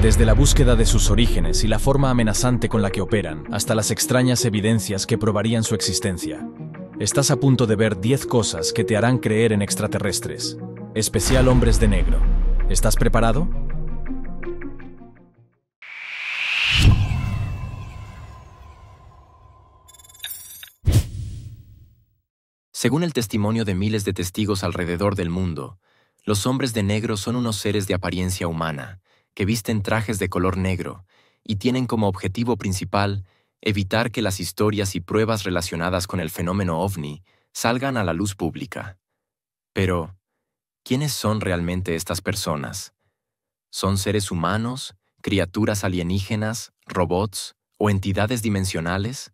Desde la búsqueda de sus orígenes y la forma amenazante con la que operan, hasta las extrañas evidencias que probarían su existencia. Estás a punto de ver 10 cosas que te harán creer en extraterrestres. Especial Hombres de Negro. ¿Estás preparado? Según el testimonio de miles de testigos alrededor del mundo, los hombres de negro son unos seres de apariencia humana, que visten trajes de color negro y tienen como objetivo principal evitar que las historias y pruebas relacionadas con el fenómeno OVNI salgan a la luz pública. Pero, ¿quiénes son realmente estas personas? ¿Son seres humanos, criaturas alienígenas, robots o entidades dimensionales?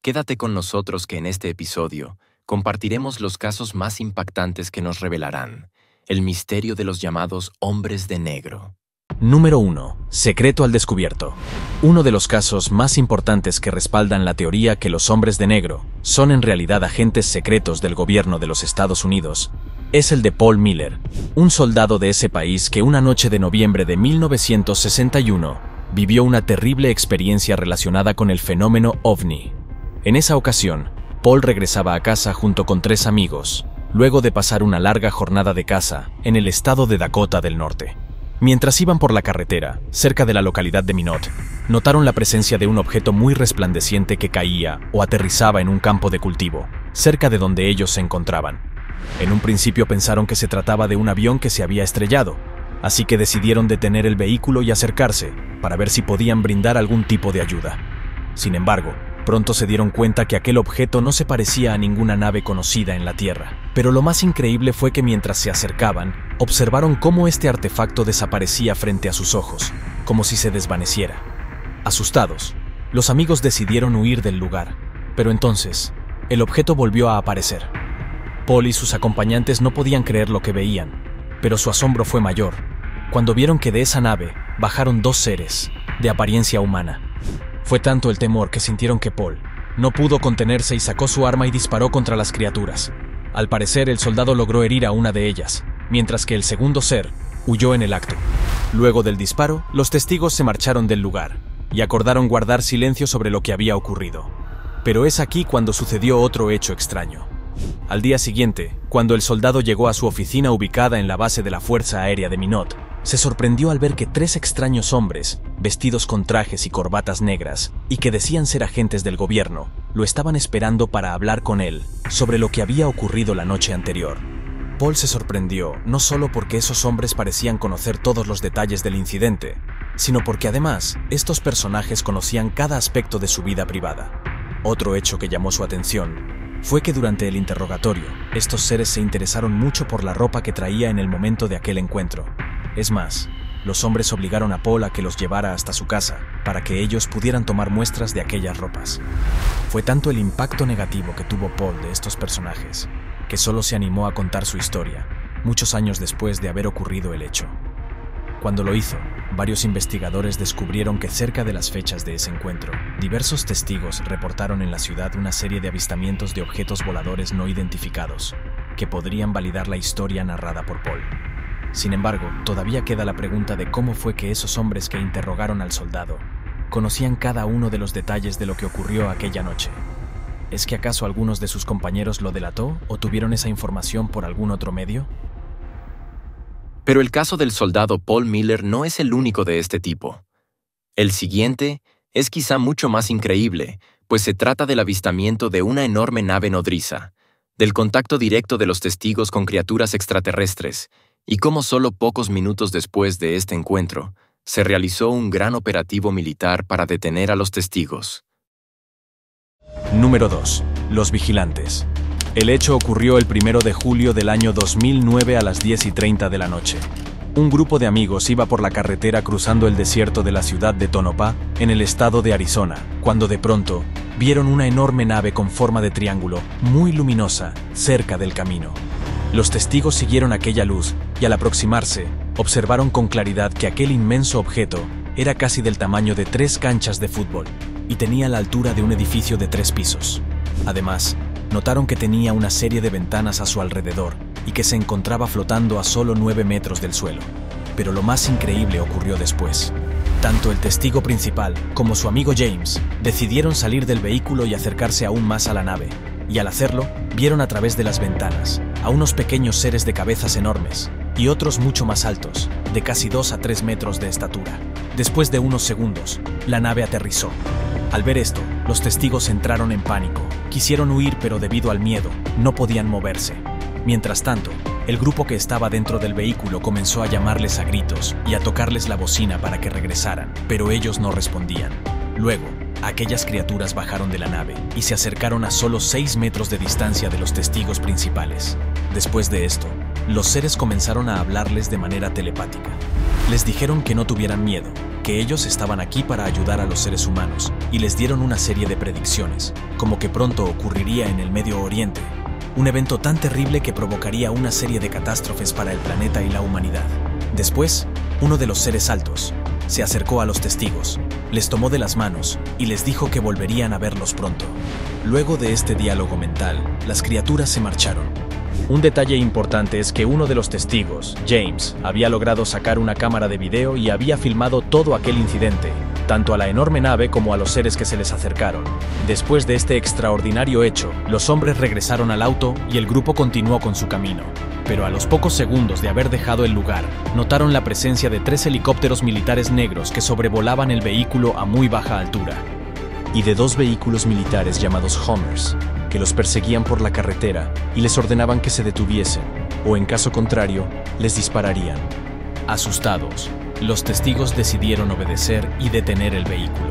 Quédate con nosotros que en este episodio compartiremos los casos más impactantes que nos revelarán el misterio de los llamados hombres de negro. Número 1. Secreto al descubierto. Uno de los casos más importantes que respaldan la teoría que los hombres de negro son en realidad agentes secretos del gobierno de los Estados Unidos es el de Paul Miller, un soldado de ese país que una noche de noviembre de 1961 vivió una terrible experiencia relacionada con el fenómeno OVNI. En esa ocasión, Paul regresaba a casa junto con 3 amigos, luego de pasar una larga jornada de caza en el estado de Dakota del Norte. Mientras iban por la carretera, cerca de la localidad de Minot, notaron la presencia de un objeto muy resplandeciente que caía o aterrizaba en un campo de cultivo, cerca de donde ellos se encontraban. En un principio pensaron que se trataba de un avión que se había estrellado, así que decidieron detener el vehículo y acercarse para ver si podían brindar algún tipo de ayuda. Sin embargo, pronto se dieron cuenta que aquel objeto no se parecía a ninguna nave conocida en la Tierra. Pero lo más increíble fue que mientras se acercaban, observaron cómo este artefacto desaparecía frente a sus ojos, como si se desvaneciera. Asustados, los amigos decidieron huir del lugar, pero entonces, el objeto volvió a aparecer. Paul y sus acompañantes no podían creer lo que veían, pero su asombro fue mayor, cuando vieron que de esa nave bajaron 2 seres, de apariencia humana. Fue tanto el temor que sintieron que Paul no pudo contenerse y sacó su arma y disparó contra las criaturas. Al parecer, el soldado logró herir a una de ellas, mientras que el segundo ser huyó en el acto. Luego del disparo, los testigos se marcharon del lugar y acordaron guardar silencio sobre lo que había ocurrido. Pero es aquí cuando sucedió otro hecho extraño. Al día siguiente, cuando el soldado llegó a su oficina ubicada en la base de la Fuerza Aérea de Minot, se sorprendió al ver que 3 extraños hombres, vestidos con trajes y corbatas negras, y que decían ser agentes del gobierno, lo estaban esperando para hablar con él sobre lo que había ocurrido la noche anterior. Paul se sorprendió no solo porque esos hombres parecían conocer todos los detalles del incidente, sino porque además estos personajes conocían cada aspecto de su vida privada. Otro hecho que llamó su atención fue que durante el interrogatorio, estos seres se interesaron mucho por la ropa que traía en el momento de aquel encuentro. Es más, los hombres obligaron a Paul a que los llevara hasta su casa para que ellos pudieran tomar muestras de aquellas ropas. Fue tanto el impacto negativo que tuvo Paul de estos personajes, que solo se animó a contar su historia, muchos años después de haber ocurrido el hecho. Cuando lo hizo, varios investigadores descubrieron que cerca de las fechas de ese encuentro, diversos testigos reportaron en la ciudad una serie de avistamientos de objetos voladores no identificados, que podrían validar la historia narrada por Paul. Sin embargo, todavía queda la pregunta de cómo fue que esos hombres que interrogaron al soldado conocían cada uno de los detalles de lo que ocurrió aquella noche. ¿Es que acaso algunos de sus compañeros lo delató o tuvieron esa información por algún otro medio? Pero el caso del soldado Paul Miller no es el único de este tipo. El siguiente es quizá mucho más increíble, pues se trata del avistamiento de una enorme nave nodriza, del contacto directo de los testigos con criaturas extraterrestres, y cómo solo pocos minutos después de este encuentro, se realizó un gran operativo militar para detener a los testigos. Número 2. Los vigilantes. El hecho ocurrió el 1 de julio del año 2009 a las 10:30 de la noche. Un grupo de amigos iba por la carretera cruzando el desierto de la ciudad de Tonopah, en el estado de Arizona, cuando de pronto vieron una enorme nave con forma de triángulo, muy luminosa, cerca del camino. Los testigos siguieron aquella luz y al aproximarse, observaron con claridad que aquel inmenso objeto era casi del tamaño de 3 canchas de fútbol y tenía la altura de un edificio de 3 pisos. Además, notaron que tenía una serie de ventanas a su alrededor y que se encontraba flotando a solo 9 metros del suelo. Pero lo más increíble ocurrió después. Tanto el testigo principal como su amigo James decidieron salir del vehículo y acercarse aún más a la nave. Y al hacerlo, vieron a través de las ventanas a unos pequeños seres de cabezas enormes y otros mucho más altos, de casi 2 a 3 metros de estatura. Después de unos segundos, la nave aterrizó. Al ver esto, los testigos entraron en pánico. Quisieron huir, pero debido al miedo, no podían moverse. Mientras tanto, el grupo que estaba dentro del vehículo comenzó a llamarles a gritos y a tocarles la bocina para que regresaran, pero ellos no respondían. Luego, aquellas criaturas bajaron de la nave y se acercaron a solo 6 metros de distancia de los testigos principales. Después de esto, los seres comenzaron a hablarles de manera telepática. Les dijeron que no tuvieran miedo, que ellos estaban aquí para ayudar a los seres humanos, y les dieron una serie de predicciones, como que pronto ocurriría en el Medio Oriente, un evento tan terrible que provocaría una serie de catástrofes para el planeta y la humanidad. Después, uno de los seres altos se acercó a los testigos, les tomó de las manos y les dijo que volverían a verlos pronto. Luego de este diálogo mental, las criaturas se marcharon. Un detalle importante es que uno de los testigos, James, había logrado sacar una cámara de video y había filmado todo aquel incidente, tanto a la enorme nave como a los seres que se les acercaron. Después de este extraordinario hecho, los hombres regresaron al auto y el grupo continuó con su camino. Pero a los pocos segundos de haber dejado el lugar, notaron la presencia de 3 helicópteros militares negros que sobrevolaban el vehículo a muy baja altura, y de 2 vehículos militares llamados Hummers, que los perseguían por la carretera y les ordenaban que se detuviesen, o en caso contrario, les dispararían. Asustados, los testigos decidieron obedecer y detener el vehículo.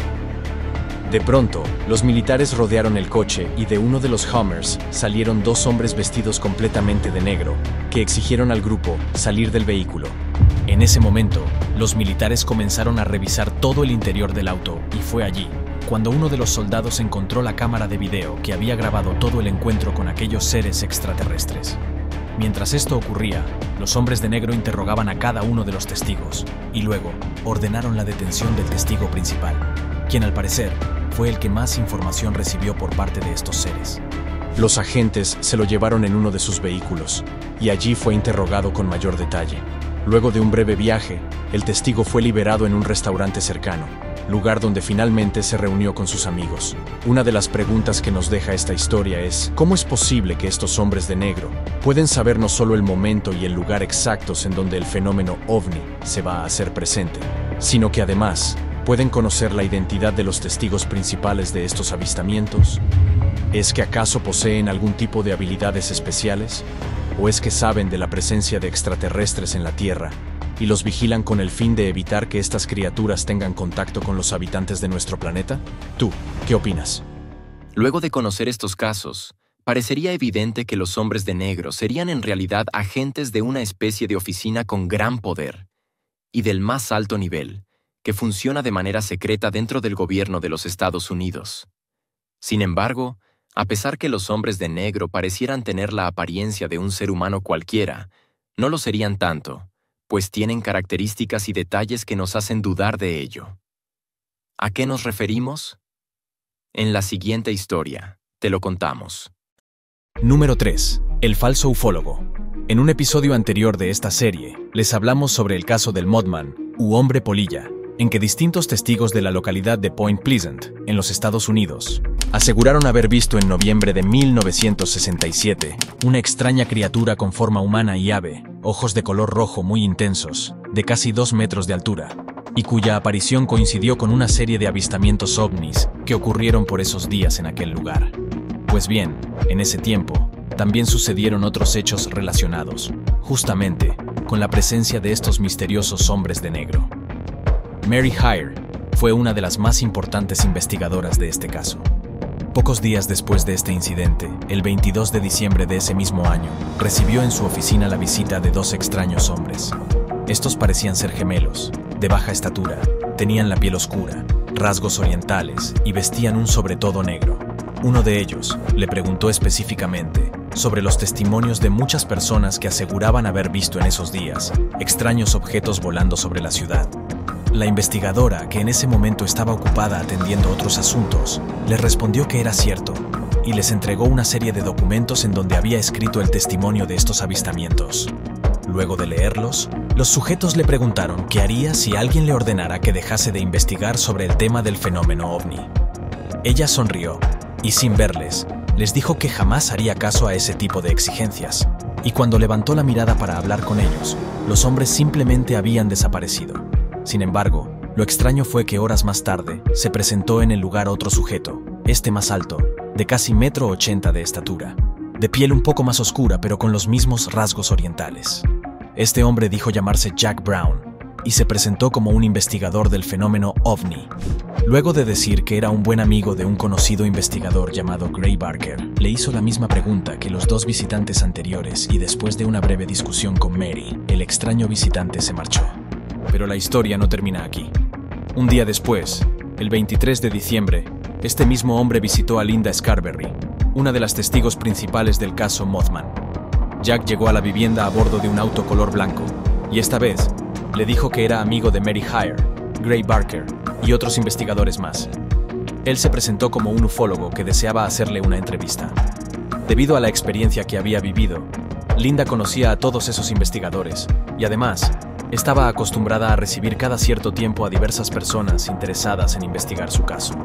De pronto, los militares rodearon el coche y de uno de los Hummers salieron 2 hombres vestidos completamente de negro, que exigieron al grupo salir del vehículo. En ese momento, los militares comenzaron a revisar todo el interior del auto y fue allí cuando uno de los soldados encontró la cámara de video que había grabado todo el encuentro con aquellos seres extraterrestres. Mientras esto ocurría, los hombres de negro interrogaban a cada uno de los testigos y luego ordenaron la detención del testigo principal, quien al parecer fue el que más información recibió por parte de estos seres. Los agentes se lo llevaron en uno de sus vehículos y allí fue interrogado con mayor detalle. Luego de un breve viaje, el testigo fue liberado en un restaurante cercano, lugar donde finalmente se reunió con sus amigos. Una de las preguntas que nos deja esta historia es: ¿cómo es posible que estos hombres de negro pueden saber no solo el momento y el lugar exactos en donde el fenómeno OVNI se va a hacer presente, sino que además pueden conocer la identidad de los testigos principales de estos avistamientos? ¿Es que acaso poseen algún tipo de habilidades especiales? ¿O es que saben de la presencia de extraterrestres en la Tierra y los vigilan con el fin de evitar que estas criaturas tengan contacto con los habitantes de nuestro planeta? ¿Tú, qué opinas? Luego de conocer estos casos, parecería evidente que los hombres de negro serían en realidad agentes de una especie de oficina con gran poder y del más alto nivel, que funciona de manera secreta dentro del gobierno de los Estados Unidos. Sin embargo, a pesar que los hombres de negro parecieran tener la apariencia de un ser humano cualquiera, no lo serían tanto, pues tienen características y detalles que nos hacen dudar de ello. ¿A qué nos referimos? En la siguiente historia, te lo contamos. Número 3. El falso ufólogo. En un episodio anterior de esta serie, les hablamos sobre el caso del Mothman, u hombre polilla, en que distintos testigos de la localidad de Point Pleasant, en los Estados Unidos, aseguraron haber visto en noviembre de 1967 una extraña criatura con forma humana y ave, ojos de color rojo muy intensos, de casi 2 metros de altura, y cuya aparición coincidió con una serie de avistamientos ovnis que ocurrieron por esos días en aquel lugar. Pues bien, en ese tiempo, también sucedieron otros hechos relacionados, justamente, con la presencia de estos misteriosos hombres de negro. Mary Hyre fue una de las más importantes investigadoras de este caso. Pocos días después de este incidente, el 22 de diciembre de ese mismo año, recibió en su oficina la visita de 2 extraños hombres. Estos parecían ser gemelos, de baja estatura, tenían la piel oscura, rasgos orientales y vestían un sobretodo negro. Uno de ellos le preguntó específicamente sobre los testimonios de muchas personas que aseguraban haber visto en esos días extraños objetos volando sobre la ciudad. La investigadora, que en ese momento estaba ocupada atendiendo otros asuntos, les respondió que era cierto y les entregó una serie de documentos en donde había escrito el testimonio de estos avistamientos. Luego de leerlos, Los sujetos le preguntaron qué haría si alguien le ordenara que dejase de investigar sobre el tema del fenómeno ovni. Ella sonrió y, sin verles, les dijo que jamás haría caso a ese tipo de exigencias, y cuando levantó la mirada para hablar con ellos, los hombres simplemente habían desaparecido. Sin embargo, lo extraño fue que horas más tarde se presentó en el lugar otro sujeto, este más alto, de casi 1,80 m de estatura, de piel un poco más oscura pero con los mismos rasgos orientales. Este hombre dijo llamarse Jack Brown y se presentó como un investigador del fenómeno ovni. Luego de decir que era un buen amigo de un conocido investigador llamado Gray Barker, le hizo la misma pregunta que los dos visitantes anteriores y después de una breve discusión con Mary, el extraño visitante se marchó. Pero la historia no termina aquí. Un día después, el 23 de diciembre, este mismo hombre visitó a Linda Scarberry, una de las testigos principales del caso Mothman. Jack llegó a la vivienda a bordo de un auto color blanco, y esta vez le dijo que era amigo de Mary Hyre, Gray Barker y otros investigadores más. Él se presentó como un ufólogo que deseaba hacerle una entrevista. Debido a la experiencia que había vivido, Linda conocía a todos esos investigadores, y además, estaba acostumbrada a recibir cada cierto tiempo a diversas personas interesadas en investigar su caso.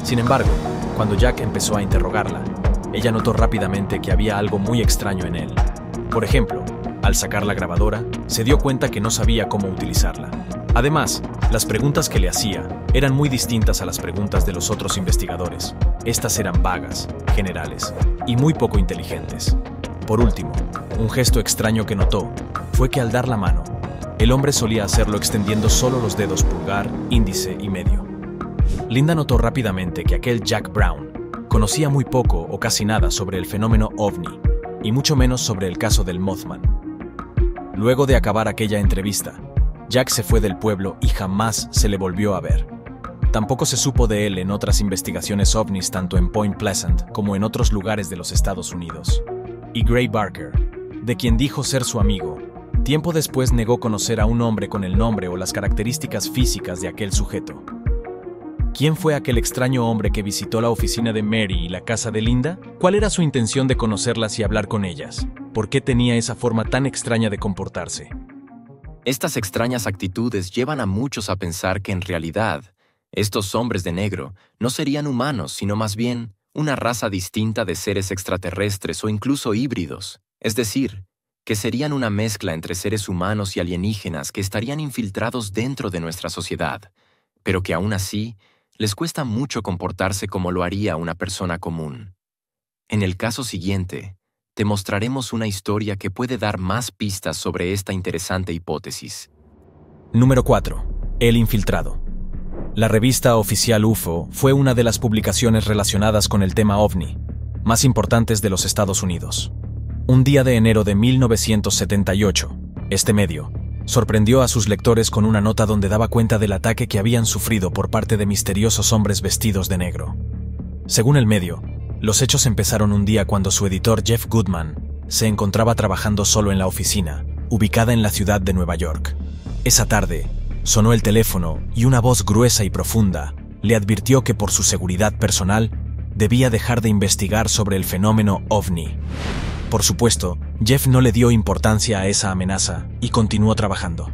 Sin embargo, cuando Jack empezó a interrogarla, ella notó rápidamente que había algo muy extraño en él. Por ejemplo, al sacar la grabadora, se dio cuenta que no sabía cómo utilizarla. Además, las preguntas que le hacía eran muy distintas a las preguntas de los otros investigadores. Estas eran vagas, generales y muy poco inteligentes. Por último, un gesto extraño que notó fue que al dar la mano, el hombre solía hacerlo extendiendo solo los dedos pulgar, índice y medio. Linda notó rápidamente que aquel Jack Brown conocía muy poco o casi nada sobre el fenómeno ovni, y mucho menos sobre el caso del Mothman. Luego de acabar aquella entrevista, Jack se fue del pueblo y jamás se le volvió a ver. Tampoco se supo de él en otras investigaciones ovnis tanto en Point Pleasant como en otros lugares de los Estados Unidos. Y Gray Barker, de quien dijo ser su amigo, tiempo después negó conocer a un hombre con el nombre o las características físicas de aquel sujeto. ¿Quién fue aquel extraño hombre que visitó la oficina de Mary y la casa de Linda? ¿Cuál era su intención de conocerlas y hablar con ellas? ¿Por qué tenía esa forma tan extraña de comportarse? Estas extrañas actitudes llevan a muchos a pensar que en realidad, estos hombres de negro no serían humanos, sino más bien una raza distinta de seres extraterrestres o incluso híbridos. Es decir, que serían una mezcla entre seres humanos y alienígenas que estarían infiltrados dentro de nuestra sociedad, pero que aún así les cuesta mucho comportarse como lo haría una persona común. En el caso siguiente, te mostraremos una historia que puede dar más pistas sobre esta interesante hipótesis. Número 4. El infiltrado. La revista oficial UFO fue una de las publicaciones relacionadas con el tema ovni más importantes de los Estados Unidos. Un día de enero de 1978, este medio sorprendió a sus lectores con una nota donde daba cuenta del ataque que habían sufrido por parte de misteriosos hombres vestidos de negro. Según el medio, los hechos empezaron un día cuando su editor Jeff Goodman se encontraba trabajando solo en la oficina, ubicada en la ciudad de Nueva York. Esa tarde, sonó el teléfono y una voz gruesa y profunda le advirtió que por su seguridad personal debía dejar de investigar sobre el fenómeno ovni. Por supuesto, Jeff no le dio importancia a esa amenaza y continuó trabajando.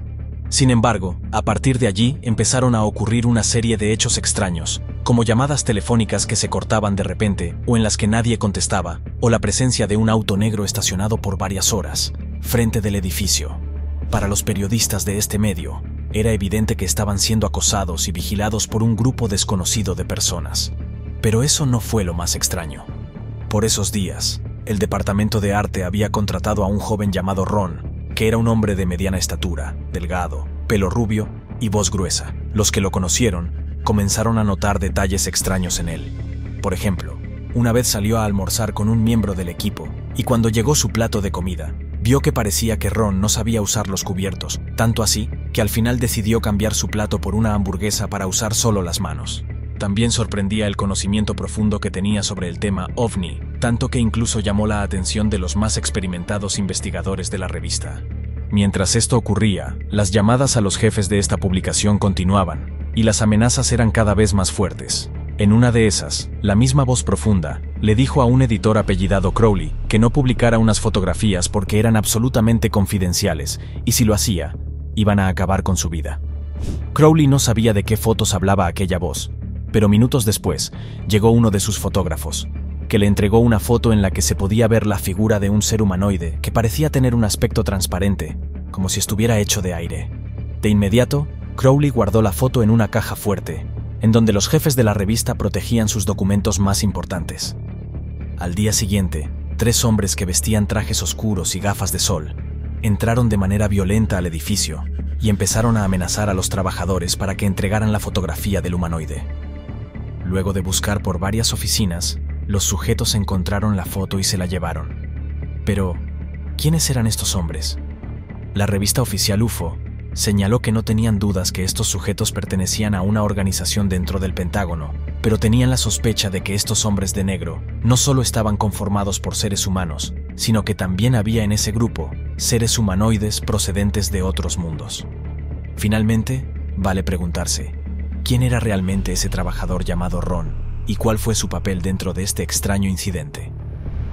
Sin embargo, a partir de allí empezaron a ocurrir una serie de hechos extraños, como llamadas telefónicas que se cortaban de repente o en las que nadie contestaba, o la presencia de un auto negro estacionado por varias horas, frente del edificio. Para los periodistas de este medio, era evidente que estaban siendo acosados y vigilados por un grupo desconocido de personas. Pero eso no fue lo más extraño. Por esos días, el departamento de arte había contratado a un joven llamado Ron, que era un hombre de mediana estatura, delgado, pelo rubio y voz gruesa. Los que lo conocieron comenzaron a notar detalles extraños en él. Por ejemplo, una vez salió a almorzar con un miembro del equipo y cuando llegó su plato de comida, vio que parecía que Ron no sabía usar los cubiertos, tanto así que al final decidió cambiar su plato por una hamburguesa para usar solo las manos. También sorprendía el conocimiento profundo que tenía sobre el tema ovni, tanto que incluso llamó la atención de los más experimentados investigadores de la revista. Mientras esto ocurría, las llamadas a los jefes de esta publicación continuaban, y las amenazas eran cada vez más fuertes. En una de esas, la misma voz profunda le dijo a un editor apellidado Crowley que no publicara unas fotografías porque eran absolutamente confidenciales, y si lo hacía, iban a acabar con su vida. Crowley no sabía de qué fotos hablaba aquella voz, pero minutos después llegó uno de sus fotógrafos, que le entregó una foto en la que se podía ver la figura de un ser humanoide que parecía tener un aspecto transparente, como si estuviera hecho de aire. De inmediato, Crowley guardó la foto en una caja fuerte, en donde los jefes de la revista protegían sus documentos más importantes. Al día siguiente, 3 hombres que vestían trajes oscuros y gafas de sol entraron de manera violenta al edificio y empezaron a amenazar a los trabajadores para que entregaran la fotografía del humanoide. Luego de buscar por varias oficinas, los sujetos encontraron la foto y se la llevaron. Pero, ¿quiénes eran estos hombres? La revista oficial UFO señaló que no tenían dudas que estos sujetos pertenecían a una organización dentro del Pentágono, pero tenían la sospecha de que estos hombres de negro no solo estaban conformados por seres humanos, sino que también había en ese grupo seres humanoides procedentes de otros mundos. Finalmente, vale preguntarse, ¿quién era realmente ese trabajador llamado Ron y cuál fue su papel dentro de este extraño incidente?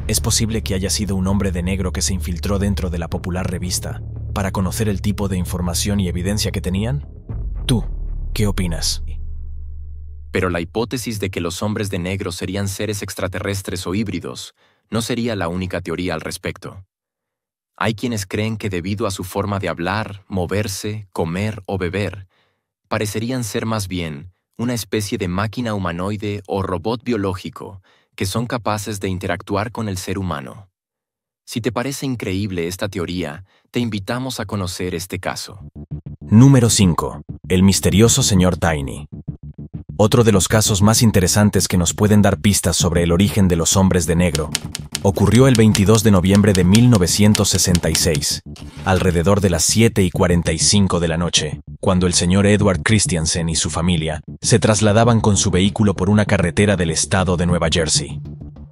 ¿Es posible que haya sido un hombre de negro que se infiltró dentro de la popular revista para conocer el tipo de información y evidencia que tenían? ¿Tú qué opinas? Pero la hipótesis de que los hombres de negro serían seres extraterrestres o híbridos no sería la única teoría al respecto. Hay quienes creen que debido a su forma de hablar, moverse, comer o beber, parecerían ser más bien una especie de máquina humanoide o robot biológico que son capaces de interactuar con el ser humano. Si te parece increíble esta teoría, te invitamos a conocer este caso. Número 5. El misterioso señor Tiny. Otro de los casos más interesantes que nos pueden dar pistas sobre el origen de los hombres de negro ocurrió el 22 de noviembre de 1966, alrededor de las 7:45 de la noche, cuando el señor Edward Christiansen y su familia se trasladaban con su vehículo por una carretera del estado de Nueva Jersey.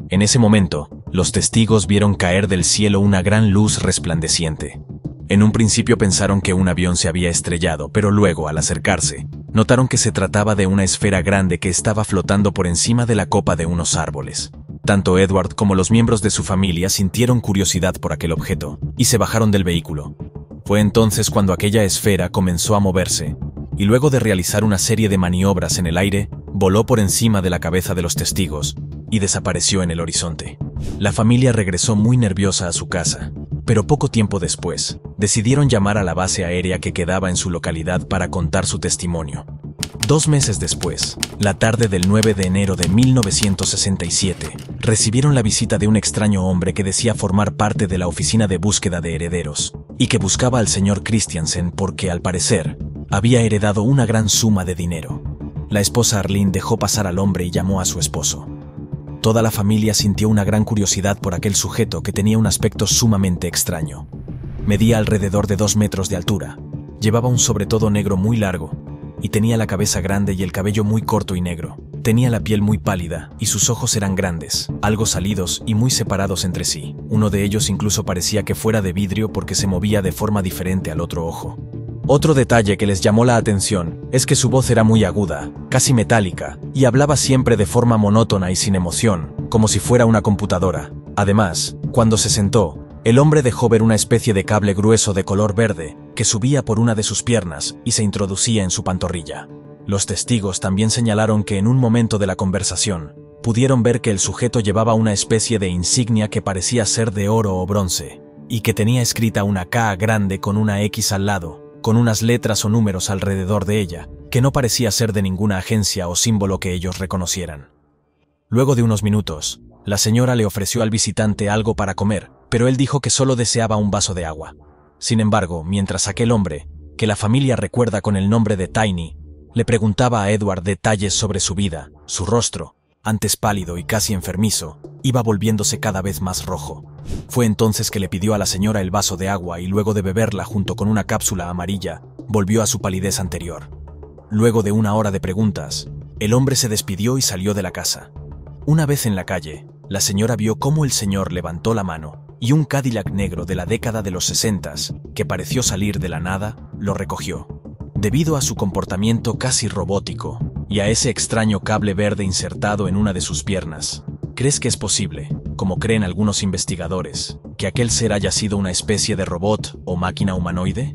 En ese momento, los testigos vieron caer del cielo una gran luz resplandeciente. En un principio pensaron que un avión se había estrellado, pero luego, al acercarse, notaron que se trataba de una esfera grande que estaba flotando por encima de la copa de unos árboles. Tanto Edward como los miembros de su familia sintieron curiosidad por aquel objeto y se bajaron del vehículo. Fue entonces cuando aquella esfera comenzó a moverse, y luego de realizar una serie de maniobras en el aire, voló por encima de la cabeza de los testigos y desapareció en el horizonte. La familia regresó muy nerviosa a su casa, pero poco tiempo después, decidieron llamar a la base aérea que quedaba en su localidad para contar su testimonio. 2 meses después, la tarde del 9 de enero de 1967, recibieron la visita de un extraño hombre que decía formar parte de la oficina de búsqueda de herederos, y que buscaba al señor Christiansen porque, al parecer, había heredado una gran suma de dinero. La esposa Arlene dejó pasar al hombre y llamó a su esposo. Toda la familia sintió una gran curiosidad por aquel sujeto que tenía un aspecto sumamente extraño. Medía alrededor de 2 metros de altura, llevaba un sobretodo negro muy largo, y tenía la cabeza grande y el cabello muy corto y negro. Tenía la piel muy pálida y sus ojos eran grandes, algo salidos y muy separados entre sí. Uno de ellos incluso parecía que fuera de vidrio porque se movía de forma diferente al otro ojo. Otro detalle que les llamó la atención es que su voz era muy aguda, casi metálica, y hablaba siempre de forma monótona y sin emoción, como si fuera una computadora. Además, cuando se sentó, el hombre dejó ver una especie de cable grueso de color verde que subía por una de sus piernas y se introducía en su pantorrilla. Los testigos también señalaron que en un momento de la conversación pudieron ver que el sujeto llevaba una especie de insignia que parecía ser de oro o bronce y que tenía escrita una K grande con una X al lado, con unas letras o números alrededor de ella, que no parecía ser de ninguna agencia o símbolo que ellos reconocieran. Luego de unos minutos, la señora le ofreció al visitante algo para comer, pero él dijo que solo deseaba un vaso de agua. Sin embargo, mientras aquel hombre, que la familia recuerda con el nombre de Tiny, le preguntaba a Edward detalles sobre su vida, su rostro, antes pálido y casi enfermizo, iba volviéndose cada vez más rojo. Fue entonces que le pidió a la señora el vaso de agua y luego de beberla junto con una cápsula amarilla, volvió a su palidez anterior. Luego de 1 hora de preguntas, el hombre se despidió y salió de la casa. Una vez en la calle, la señora vio cómo el señor levantó la mano y un Cadillac negro de la década de los 60, que pareció salir de la nada, lo recogió. Debido a su comportamiento casi robótico y a ese extraño cable verde insertado en una de sus piernas, ¿crees que es posible, como creen algunos investigadores, que aquel ser haya sido una especie de robot o máquina humanoide?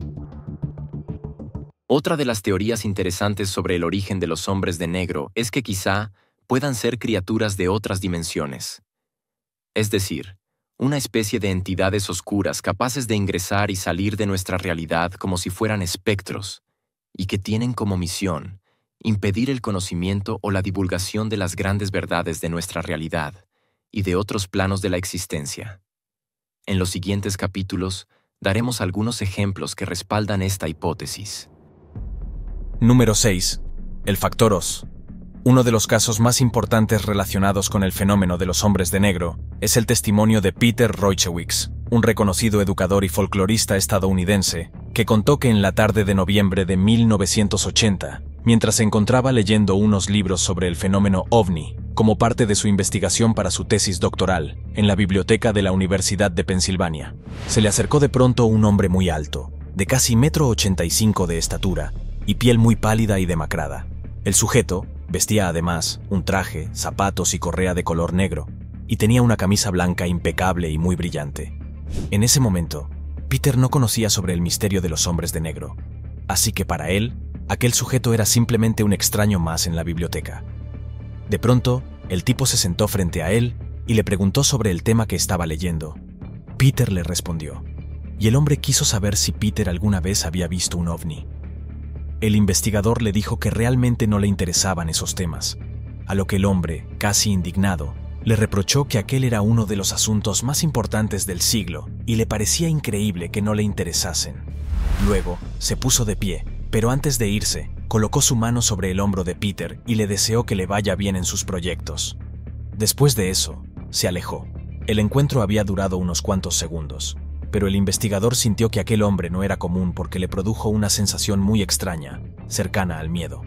Otra de las teorías interesantes sobre el origen de los hombres de negro es que quizá puedan ser criaturas de otras dimensiones. Es decir, una especie de entidades oscuras capaces de ingresar y salir de nuestra realidad como si fueran espectros, y que tienen como misión impedir el conocimiento o la divulgación de las grandes verdades de nuestra realidad y de otros planos de la existencia. En los siguientes capítulos daremos algunos ejemplos que respaldan esta hipótesis. Número 6. El factor Oz. Uno de los casos más importantes relacionados con el fenómeno de los hombres de negro es el testimonio de Peter Roichewicz, un reconocido educador y folclorista estadounidense, que contó que en la tarde de noviembre de 1980, mientras se encontraba leyendo unos libros sobre el fenómeno OVNI, como parte de su investigación para su tesis doctoral, en la biblioteca de la Universidad de Pensilvania, se le acercó de pronto un hombre muy alto, de casi 1,85 m de estatura, y piel muy pálida y demacrada. El sujeto vestía además un traje, zapatos y correa de color negro, y tenía una camisa blanca impecable y muy brillante. En ese momento, Peter no conocía sobre el misterio de los hombres de negro, así que para él, aquel sujeto era simplemente un extraño más en la biblioteca. De pronto, el tipo se sentó frente a él y le preguntó sobre el tema que estaba leyendo. Peter le respondió, y el hombre quiso saber si Peter alguna vez había visto un ovni. El investigador le dijo que realmente no le interesaban esos temas, a lo que el hombre, casi indignado, le reprochó que aquel era uno de los asuntos más importantes del siglo y le parecía increíble que no le interesasen. Luego, se puso de pie, pero antes de irse, colocó su mano sobre el hombro de Peter y le deseó que le vaya bien en sus proyectos. Después de eso, se alejó. El encuentro había durado unos cuantos segundos, pero el investigador sintió que aquel hombre no era común porque le produjo una sensación muy extraña, cercana al miedo.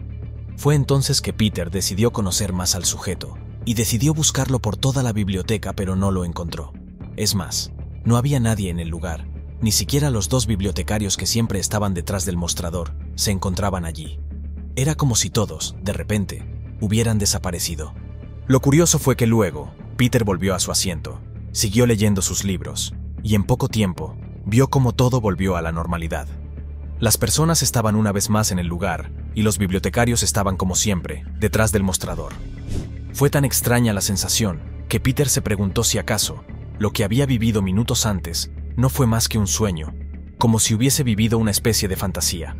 Fue entonces que Peter decidió conocer más al sujeto, y decidió buscarlo por toda la biblioteca, pero no lo encontró. Es más, no había nadie en el lugar, ni siquiera los dos bibliotecarios que siempre estaban detrás del mostrador se encontraban allí. Era como si todos, de repente, hubieran desaparecido. Lo curioso fue que luego, Peter volvió a su asiento, siguió leyendo sus libros, y en poco tiempo, vio cómo todo volvió a la normalidad. Las personas estaban una vez más en el lugar, y los bibliotecarios estaban como siempre, detrás del mostrador. Fue tan extraña la sensación, que Peter se preguntó si acaso, lo que había vivido minutos antes, no fue más que un sueño, como si hubiese vivido una especie de fantasía.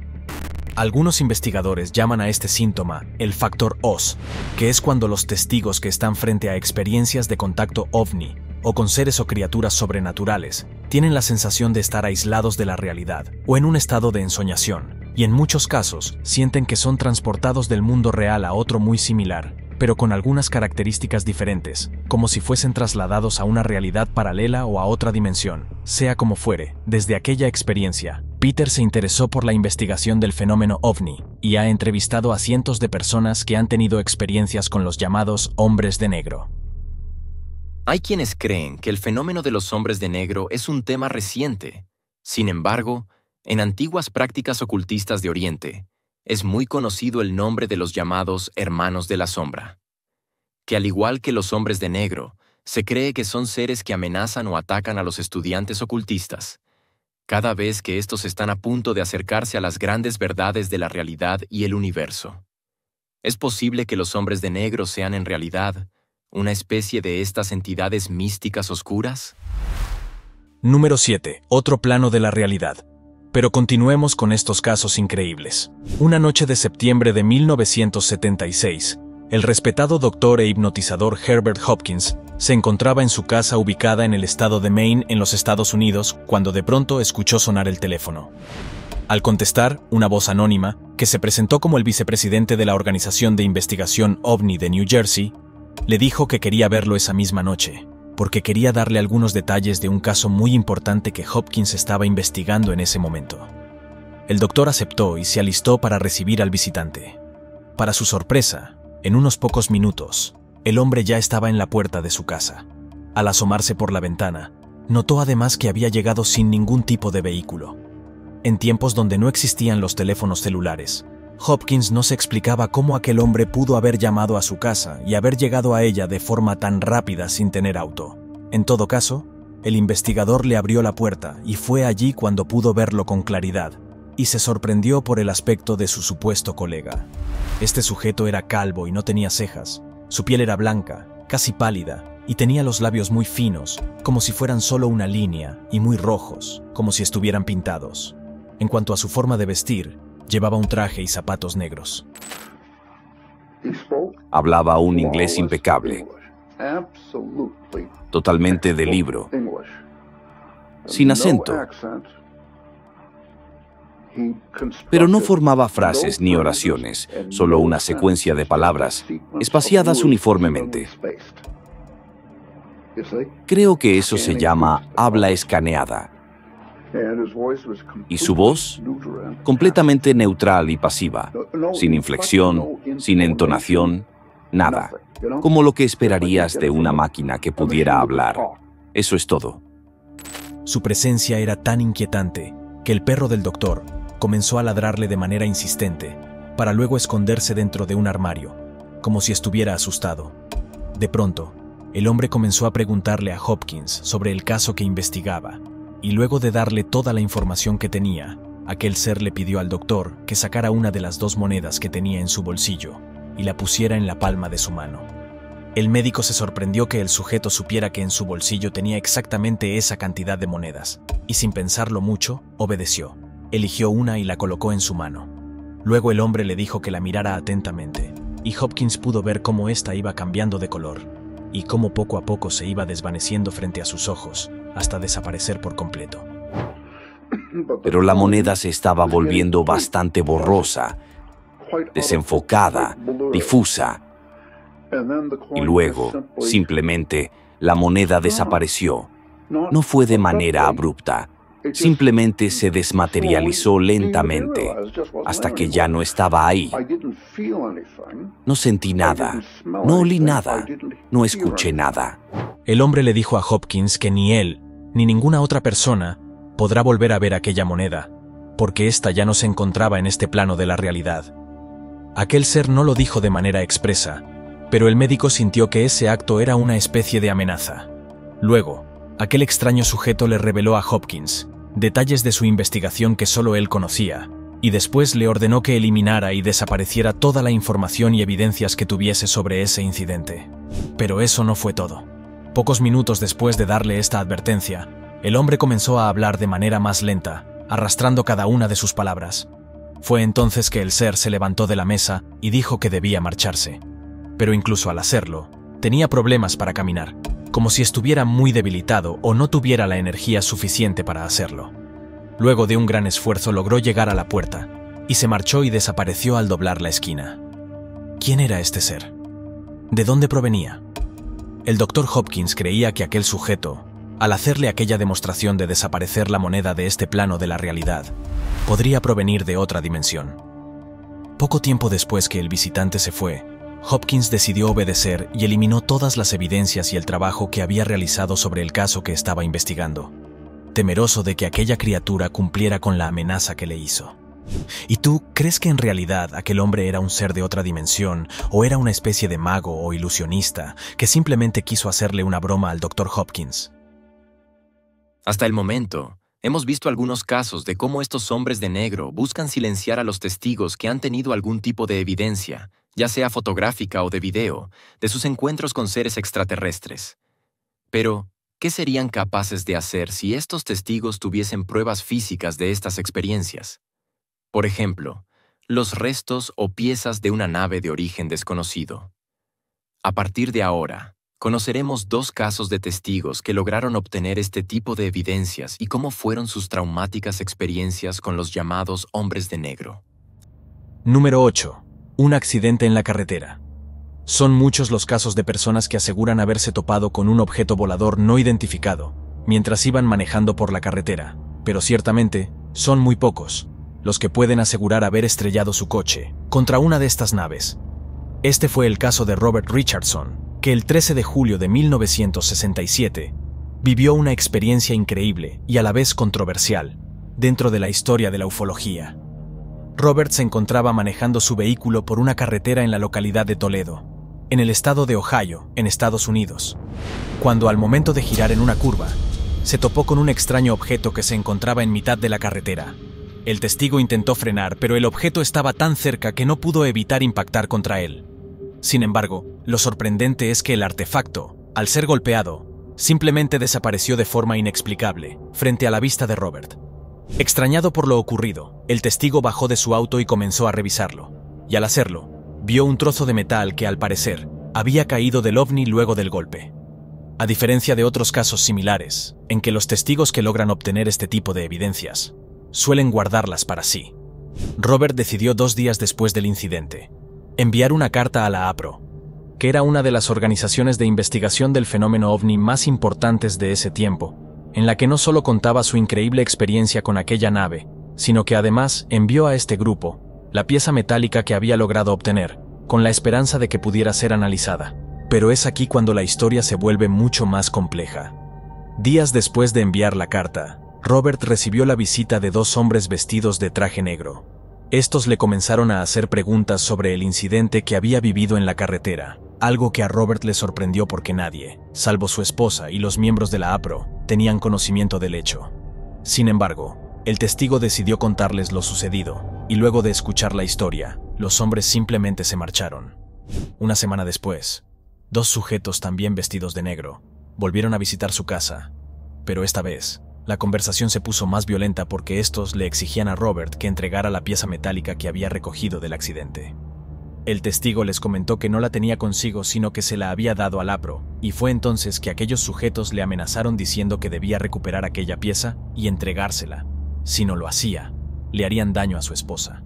Algunos investigadores llaman a este síntoma el factor Oz, que es cuando los testigos que están frente a experiencias de contacto ovni, o con seres o criaturas sobrenaturales, tienen la sensación de estar aislados de la realidad, o en un estado de ensoñación, y en muchos casos sienten que son transportados del mundo real a otro muy similar, pero con algunas características diferentes, como si fuesen trasladados a una realidad paralela o a otra dimensión. Sea como fuere, desde aquella experiencia, Peter se interesó por la investigación del fenómeno OVNI y ha entrevistado a cientos de personas que han tenido experiencias con los llamados hombres de negro. Hay quienes creen que el fenómeno de los hombres de negro es un tema reciente. Sin embargo, en antiguas prácticas ocultistas de Oriente, es muy conocido el nombre de los llamados hermanos de la sombra, que al igual que los hombres de negro, se cree que son seres que amenazan o atacan a los estudiantes ocultistas, cada vez que estos están a punto de acercarse a las grandes verdades de la realidad y el universo. ¿Es posible que los hombres de negro sean en realidad una especie de estas entidades místicas oscuras? Número 7. Otro plano de la realidad. Pero continuemos con estos casos increíbles. Una noche de septiembre de 1976, el respetado doctor e hipnotizador Herbert Hopkins se encontraba en su casa ubicada en el estado de Maine, en los Estados Unidos, cuando de pronto escuchó sonar el teléfono. Al contestar, una voz anónima, que se presentó como el vicepresidente de la Organización de Investigación OVNI de New Jersey, le dijo que quería verlo esa misma noche, porque quería darle algunos detalles de un caso muy importante que Hopkins estaba investigando en ese momento. El doctor aceptó y se alistó para recibir al visitante. Para su sorpresa, en unos pocos minutos, el hombre ya estaba en la puerta de su casa. Al asomarse por la ventana, notó además que había llegado sin ningún tipo de vehículo. En tiempos donde no existían los teléfonos celulares, Hopkins no se explicaba cómo aquel hombre pudo haber llamado a su casa y haber llegado a ella de forma tan rápida sin tener auto. En todo caso, el investigador le abrió la puerta y fue allí cuando pudo verlo con claridad, y se sorprendió por el aspecto de su supuesto colega. Este sujeto era calvo y no tenía cejas. Su piel era blanca, casi pálida, y tenía los labios muy finos, como si fueran solo una línea, y muy rojos, como si estuvieran pintados. En cuanto a su forma de vestir, llevaba un traje y zapatos negros. Hablaba un inglés impecable, totalmente de libro, sin acento. Pero no formaba frases ni oraciones, solo una secuencia de palabras, espaciadas uniformemente. Creo que eso se llama habla escaneada. Y su voz, completamente neutral y pasiva, sin inflexión, sin entonación, nada. Como lo que esperarías de una máquina que pudiera hablar. Eso es todo. Su presencia era tan inquietante que el perro del doctor comenzó a ladrarle de manera insistente, para luego esconderse dentro de un armario, como si estuviera asustado. De pronto, el hombre comenzó a preguntarle a Hopkins sobre el caso que investigaba, y luego de darle toda la información que tenía, aquel ser le pidió al doctor que sacara una de las 2 monedas que tenía en su bolsillo y la pusiera en la palma de su mano. El médico se sorprendió que el sujeto supiera que en su bolsillo tenía exactamente esa cantidad de monedas, y sin pensarlo mucho, obedeció. Eligió una y la colocó en su mano. Luego el hombre le dijo que la mirara atentamente, y Hopkins pudo ver cómo ésta iba cambiando de color, y cómo poco a poco se iba desvaneciendo frente a sus ojos, hasta desaparecer por completo. Pero la moneda se estaba volviendo bastante borrosa, desenfocada, difusa. Y luego, simplemente, la moneda desapareció. No fue de manera abrupta. Simplemente se desmaterializó lentamente, hasta que ya no estaba ahí. No sentí nada, no olí nada, no escuché nada. El hombre le dijo a Hopkins que ni él, ni ninguna otra persona, podrá volver a ver aquella moneda, porque ésta ya no se encontraba en este plano de la realidad. Aquel ser no lo dijo de manera expresa, pero el médico sintió que ese acto era una especie de amenaza. Luego, aquel extraño sujeto le reveló a Hopkins detalles de su investigación que solo él conocía, y después le ordenó que eliminara y desapareciera toda la información y evidencias que tuviese sobre ese incidente. Pero eso no fue todo. Pocos minutos después de darle esta advertencia, el hombre comenzó a hablar de manera más lenta, arrastrando cada una de sus palabras. Fue entonces que el ser se levantó de la mesa y dijo que debía marcharse. Pero incluso al hacerlo, tenía problemas para caminar, como si estuviera muy debilitado o no tuviera la energía suficiente para hacerlo. Luego de un gran esfuerzo logró llegar a la puerta, y se marchó y desapareció al doblar la esquina. ¿Quién era este ser? ¿De dónde provenía? El doctor Hopkins creía que aquel sujeto, al hacerle aquella demostración de desaparecer la moneda de este plano de la realidad, podría provenir de otra dimensión. Poco tiempo después que el visitante se fue, Hopkins decidió obedecer y eliminó todas las evidencias y el trabajo que había realizado sobre el caso que estaba investigando, temeroso de que aquella criatura cumpliera con la amenaza que le hizo. ¿Y tú crees que en realidad aquel hombre era un ser de otra dimensión o era una especie de mago o ilusionista que simplemente quiso hacerle una broma al Dr. Hopkins? Hasta el momento, hemos visto algunos casos de cómo estos hombres de negro buscan silenciar a los testigos que han tenido algún tipo de evidencia, ya sea fotográfica o de video, de sus encuentros con seres extraterrestres. Pero, ¿qué serían capaces de hacer si estos testigos tuviesen pruebas físicas de estas experiencias? Por ejemplo, los restos o piezas de una nave de origen desconocido. A partir de ahora, conoceremos 2 casos de testigos que lograron obtener este tipo de evidencias y cómo fueron sus traumáticas experiencias con los llamados hombres de negro. Número 8. Un accidente en la carretera. Son muchos los casos de personas que aseguran haberse topado con un objeto volador no identificado mientras iban manejando por la carretera, pero ciertamente son muy pocos los que pueden asegurar haber estrellado su coche contra una de estas naves. Este fue el caso de Robert Richardson, que el 13 de julio de 1967 vivió una experiencia increíble y a la vez controversial dentro de la historia de la ufología. Robert se encontraba manejando su vehículo por una carretera en la localidad de Toledo, en el estado de Ohio, en Estados Unidos, cuando al momento de girar en una curva, se topó con un extraño objeto que se encontraba en mitad de la carretera. El testigo intentó frenar, pero el objeto estaba tan cerca que no pudo evitar impactar contra él. Sin embargo, lo sorprendente es que el artefacto, al ser golpeado, simplemente desapareció de forma inexplicable, frente a la vista de Robert. Extrañado por lo ocurrido, el testigo bajó de su auto y comenzó a revisarlo, y al hacerlo, vio un trozo de metal que, al parecer, había caído del ovni luego del golpe. A diferencia de otros casos similares, en que los testigos que logran obtener este tipo de evidencias suelen guardarlas para sí, Robert decidió 2 días después del incidente enviar una carta a la APRO, que era una de las organizaciones de investigación del fenómeno ovni más importantes de ese tiempo, en la que no solo contaba su increíble experiencia con aquella nave, sino que además envió a este grupo la pieza metálica que había logrado obtener, con la esperanza de que pudiera ser analizada. Pero es aquí cuando la historia se vuelve mucho más compleja. Días después de enviar la carta, Robert recibió la visita de 2 hombres vestidos de traje negro. Estos le comenzaron a hacer preguntas sobre el incidente que había vivido en la carretera, algo que a Robert le sorprendió porque nadie, salvo su esposa y los miembros de la APRO, tenían conocimiento del hecho. Sin embargo, el testigo decidió contarles lo sucedido, y luego de escuchar la historia, los hombres simplemente se marcharon. Una semana después, 2 sujetos también vestidos de negro volvieron a visitar su casa, pero esta vez, la conversación se puso más violenta porque estos le exigían a Robert que entregara la pieza metálica que había recogido del accidente. El testigo les comentó que no la tenía consigo, sino que se la había dado al APRO, y fue entonces que aquellos sujetos le amenazaron diciendo que debía recuperar aquella pieza y entregársela. Si no lo hacía, le harían daño a su esposa.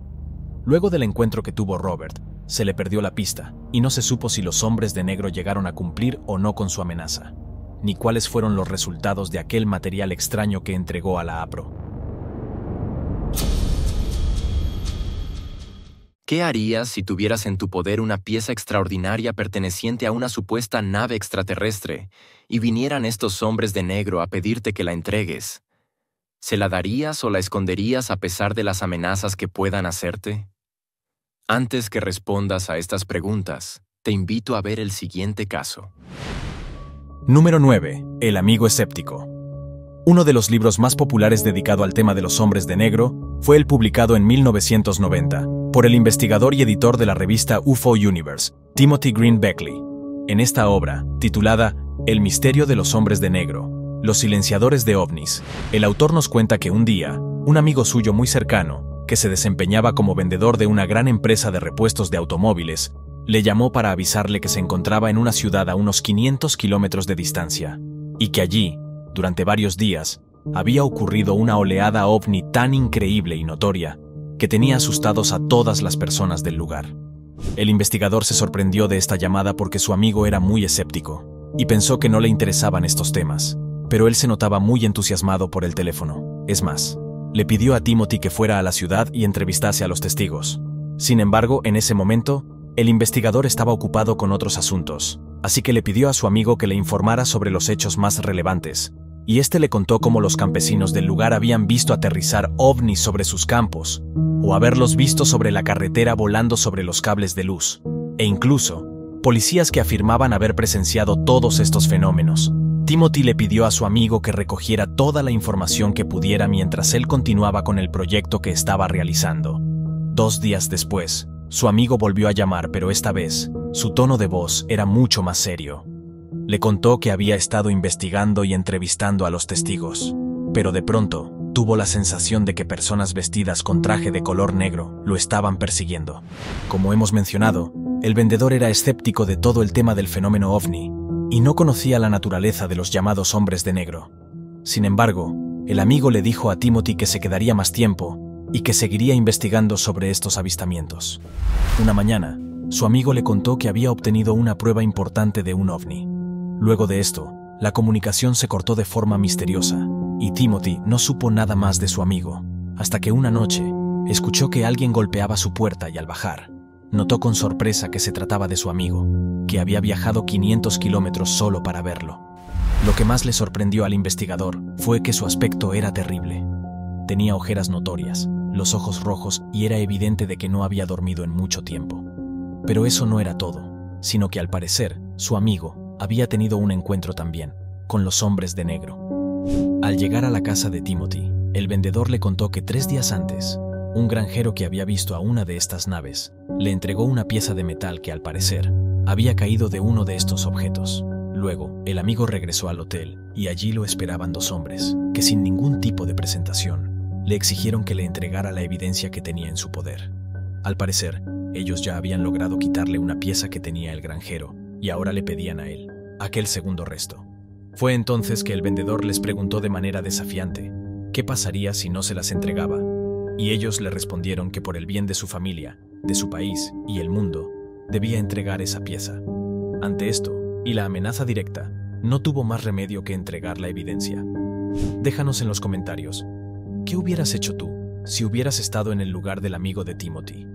Luego del encuentro que tuvo Robert, se le perdió la pista, y no se supo si los hombres de negro llegaron a cumplir o no con su amenaza, ni cuáles fueron los resultados de aquel material extraño que entregó a la APRO. ¿Qué harías si tuvieras en tu poder una pieza extraordinaria perteneciente a una supuesta nave extraterrestre y vinieran estos hombres de negro a pedirte que la entregues? ¿Se la darías o la esconderías a pesar de las amenazas que puedan hacerte? Antes que respondas a estas preguntas, te invito a ver el siguiente caso. Número 9. El amigo escéptico. Uno de los libros más populares dedicado al tema de los hombres de negro fue el publicado en 1990 por el investigador y editor de la revista UFO Universe, Timothy Green Beckley. En esta obra, titulada El misterio de los hombres de negro, los silenciadores de ovnis, el autor nos cuenta que un día, un amigo suyo muy cercano, que se desempeñaba como vendedor de una gran empresa de repuestos de automóviles, le llamó para avisarle que se encontraba en una ciudad a unos 500 kilómetros de distancia, y que allí, durante varios días, había ocurrido una oleada ovni tan increíble y notoria que tenía asustados a todas las personas del lugar. El investigador se sorprendió de esta llamada porque su amigo era muy escéptico, y pensó que no le interesaban estos temas, pero él se notaba muy entusiasmado por el teléfono. Es más, le pidió a Timothy que fuera a la ciudad y entrevistase a los testigos. Sin embargo, en ese momento, el investigador estaba ocupado con otros asuntos, así que le pidió a su amigo que le informara sobre los hechos más relevantes, y este le contó cómo los campesinos del lugar habían visto aterrizar ovnis sobre sus campos, o haberlos visto sobre la carretera volando sobre los cables de luz, e incluso policías que afirmaban haber presenciado todos estos fenómenos. Timothy le pidió a su amigo que recogiera toda la información que pudiera mientras él continuaba con el proyecto que estaba realizando. 2 días después, su amigo volvió a llamar, pero esta vez, su tono de voz era mucho más serio. Le contó que había estado investigando y entrevistando a los testigos, pero de pronto tuvo la sensación de que personas vestidas con traje de color negro lo estaban persiguiendo. Como hemos mencionado, el vendedor era escéptico de todo el tema del fenómeno ovni y no conocía la naturaleza de los llamados hombres de negro. Sin embargo, el amigo le dijo a Timothy que se quedaría más tiempo y que seguiría investigando sobre estos avistamientos. Una mañana, su amigo le contó que había obtenido una prueba importante de un ovni. Luego de esto, la comunicación se cortó de forma misteriosa, y Timothy no supo nada más de su amigo, hasta que una noche escuchó que alguien golpeaba su puerta y al bajar, notó con sorpresa que se trataba de su amigo, que había viajado 500 kilómetros solo para verlo. Lo que más le sorprendió al investigador fue que su aspecto era terrible. Tenía ojeras notorias, los ojos rojos y era evidente de que no había dormido en mucho tiempo. Pero eso no era todo, sino que al parecer, su amigo había tenido un encuentro también, con los hombres de negro. Al llegar a la casa de Timothy, el vendedor le contó que 3 días antes, un granjero que había visto a una de estas naves le entregó una pieza de metal que, al parecer, había caído de uno de estos objetos. Luego, el amigo regresó al hotel y allí lo esperaban dos hombres que, sin ningún tipo de presentación, le exigieron que le entregara la evidencia que tenía en su poder. Al parecer, ellos ya habían logrado quitarle una pieza que tenía el granjero y ahora le pedían a él aquel segundo resto. Fue entonces que el vendedor les preguntó de manera desafiante qué pasaría si no se las entregaba, y ellos le respondieron que por el bien de su familia, de su país y el mundo, debía entregar esa pieza. Ante esto, y la amenaza directa, no tuvo más remedio que entregar la evidencia. Déjanos en los comentarios, ¿qué hubieras hecho tú si hubieras estado en el lugar del amigo de Timothy?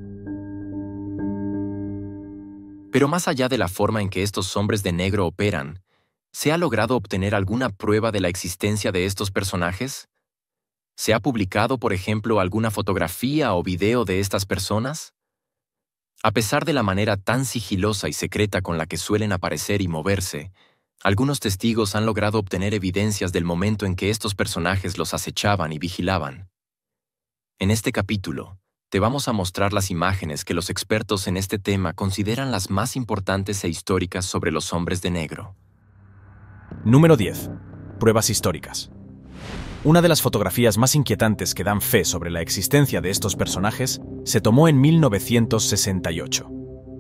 Pero más allá de la forma en que estos hombres de negro operan, ¿se ha logrado obtener alguna prueba de la existencia de estos personajes? ¿Se ha publicado, por ejemplo, alguna fotografía o video de estas personas? A pesar de la manera tan sigilosa y secreta con la que suelen aparecer y moverse, algunos testigos han logrado obtener evidencias del momento en que estos personajes los acechaban y vigilaban. En este capítulo, te vamos a mostrar las imágenes que los expertos en este tema consideran las más importantes e históricas sobre los hombres de negro. Número 10. Pruebas históricas. Una de las fotografías más inquietantes que dan fe sobre la existencia de estos personajes se tomó en 1968.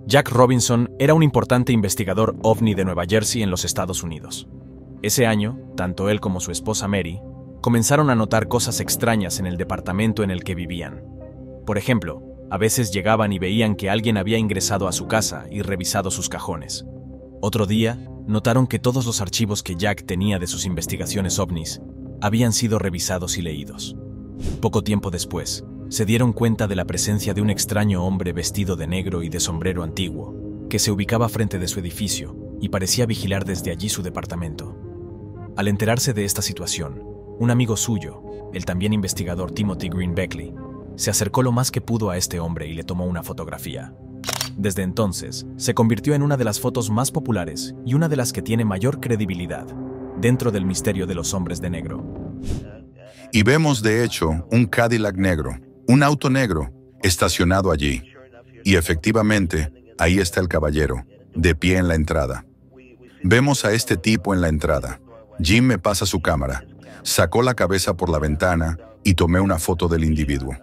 Jack Robinson era un importante investigador ovni de Nueva Jersey en los Estados Unidos. Ese año, tanto él como su esposa Mary comenzaron a notar cosas extrañas en el departamento en el que vivían. Por ejemplo, a veces llegaban y veían que alguien había ingresado a su casa y revisado sus cajones. Otro día, notaron que todos los archivos que Jack tenía de sus investigaciones ovnis habían sido revisados y leídos. Poco tiempo después, se dieron cuenta de la presencia de un extraño hombre vestido de negro y de sombrero antiguo, que se ubicaba frente de su edificio y parecía vigilar desde allí su departamento. Al enterarse de esta situación, un amigo suyo, el también investigador Timothy Green Beckley, se acercó lo más que pudo a este hombre y le tomó una fotografía. Desde entonces, se convirtió en una de las fotos más populares y una de las que tiene mayor credibilidad dentro del misterio de los hombres de negro. Y vemos, de hecho, un Cadillac negro, un auto negro, estacionado allí. Y efectivamente, ahí está el caballero, de pie en la entrada. Vemos a este tipo en la entrada. Jim me pasa su cámara. Sacó la cabeza por la ventana y tomé una foto del individuo.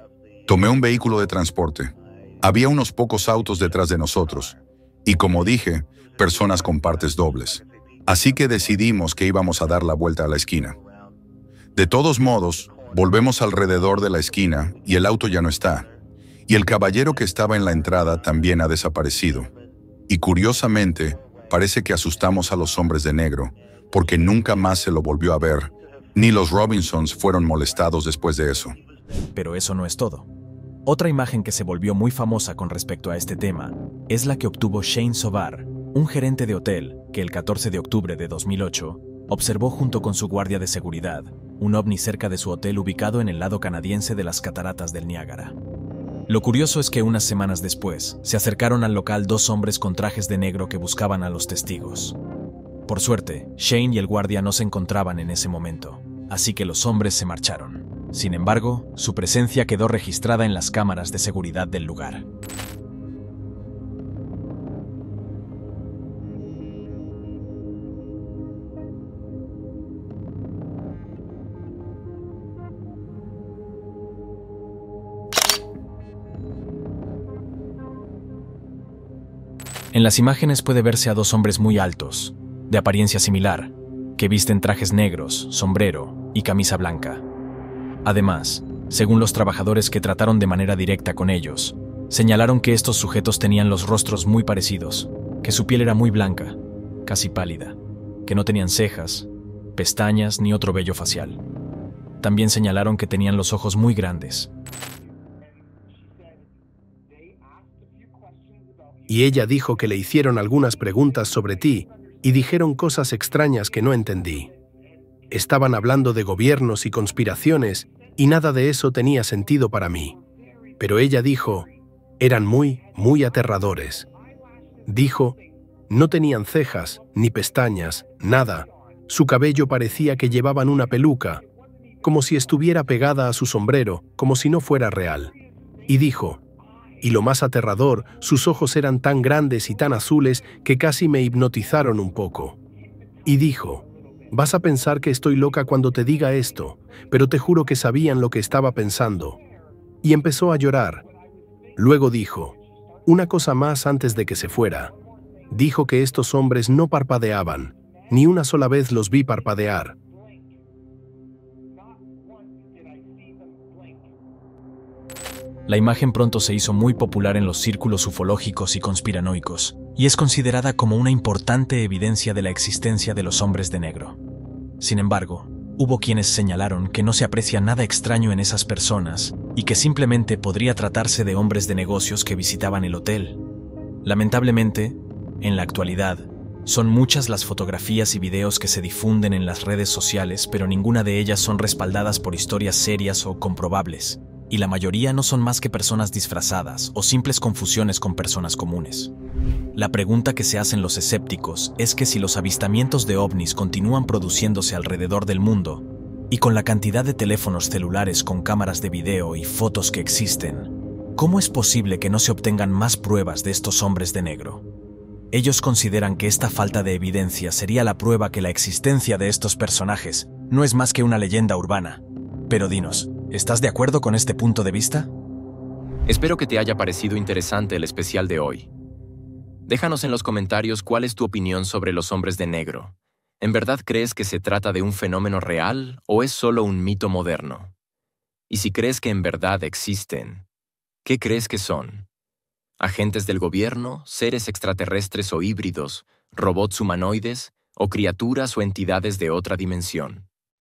Tomé un vehículo de transporte. Había unos pocos autos detrás de nosotros. Y como dije, personas con partes dobles. Así que decidimos que íbamos a dar la vuelta a la esquina. De todos modos, volvemos alrededor de la esquina y el auto ya no está. Y el caballero que estaba en la entrada también ha desaparecido. Y curiosamente, parece que asustamos a los hombres de negro, porque nunca más se lo volvió a ver, ni los Robinsons fueron molestados después de eso. Pero eso no es todo. Otra imagen que se volvió muy famosa con respecto a este tema es la que obtuvo Shane Sobar, un gerente de hotel que el 14 de octubre de 2008 observó junto con su guardia de seguridad un ovni cerca de su hotel ubicado en el lado canadiense de las cataratas del Niágara. Lo curioso es que unas semanas después se acercaron al local dos hombres con trajes de negro que buscaban a los testigos. Por suerte, Shane y el guardia no se encontraban en ese momento, así que los hombres se marcharon. Sin embargo, su presencia quedó registrada en las cámaras de seguridad del lugar. En las imágenes puede verse a dos hombres muy altos, de apariencia similar, que visten trajes negros, sombrero y camisa blanca. Además, según los trabajadores que trataron de manera directa con ellos, señalaron que estos sujetos tenían los rostros muy parecidos, que su piel era muy blanca, casi pálida, que no tenían cejas, pestañas ni otro vello facial. También señalaron que tenían los ojos muy grandes. Y ella dijo que le hicieron algunas preguntas sobre ti y dijeron cosas extrañas que no entendí. Estaban hablando de gobiernos y conspiraciones y nada de eso tenía sentido para mí. Pero ella dijo, eran muy aterradores. Dijo, no tenían cejas, ni pestañas, nada. Su cabello parecía que llevaban una peluca, como si estuviera pegada a su sombrero, como si no fuera real. Y dijo, y lo más aterrador, sus ojos eran tan grandes y tan azules que casi me hipnotizaron un poco. Y dijo, vas a pensar que estoy loca cuando te diga esto, pero te juro que sabían lo que estaba pensando. Y empezó a llorar. Luego dijo, una cosa más antes de que se fuera. Dijo que estos hombres no parpadeaban, ni una sola vez los vi parpadear. La imagen pronto se hizo muy popular en los círculos ufológicos y conspiranoicos, y es considerada como una importante evidencia de la existencia de los hombres de negro. Sin embargo, hubo quienes señalaron que no se aprecia nada extraño en esas personas y que simplemente podría tratarse de hombres de negocios que visitaban el hotel. Lamentablemente, en la actualidad, son muchas las fotografías y videos que se difunden en las redes sociales, pero ninguna de ellas son respaldadas por historias serias o comprobables, y la mayoría no son más que personas disfrazadas o simples confusiones con personas comunes. La pregunta que se hacen los escépticos es que si los avistamientos de ovnis continúan produciéndose alrededor del mundo, y con la cantidad de teléfonos celulares con cámaras de video y fotos que existen, ¿cómo es posible que no se obtengan más pruebas de estos hombres de negro? Ellos consideran que esta falta de evidencia sería la prueba que la existencia de estos personajes no es más que una leyenda urbana. Pero dinos, ¿estás de acuerdo con este punto de vista? Espero que te haya parecido interesante el especial de hoy. Déjanos en los comentarios cuál es tu opinión sobre los hombres de negro. ¿En verdad crees que se trata de un fenómeno real o es solo un mito moderno? Y si crees que en verdad existen, ¿qué crees que son? ¿Agentes del gobierno, seres extraterrestres o híbridos, robots humanoides o criaturas o entidades de otra dimensión?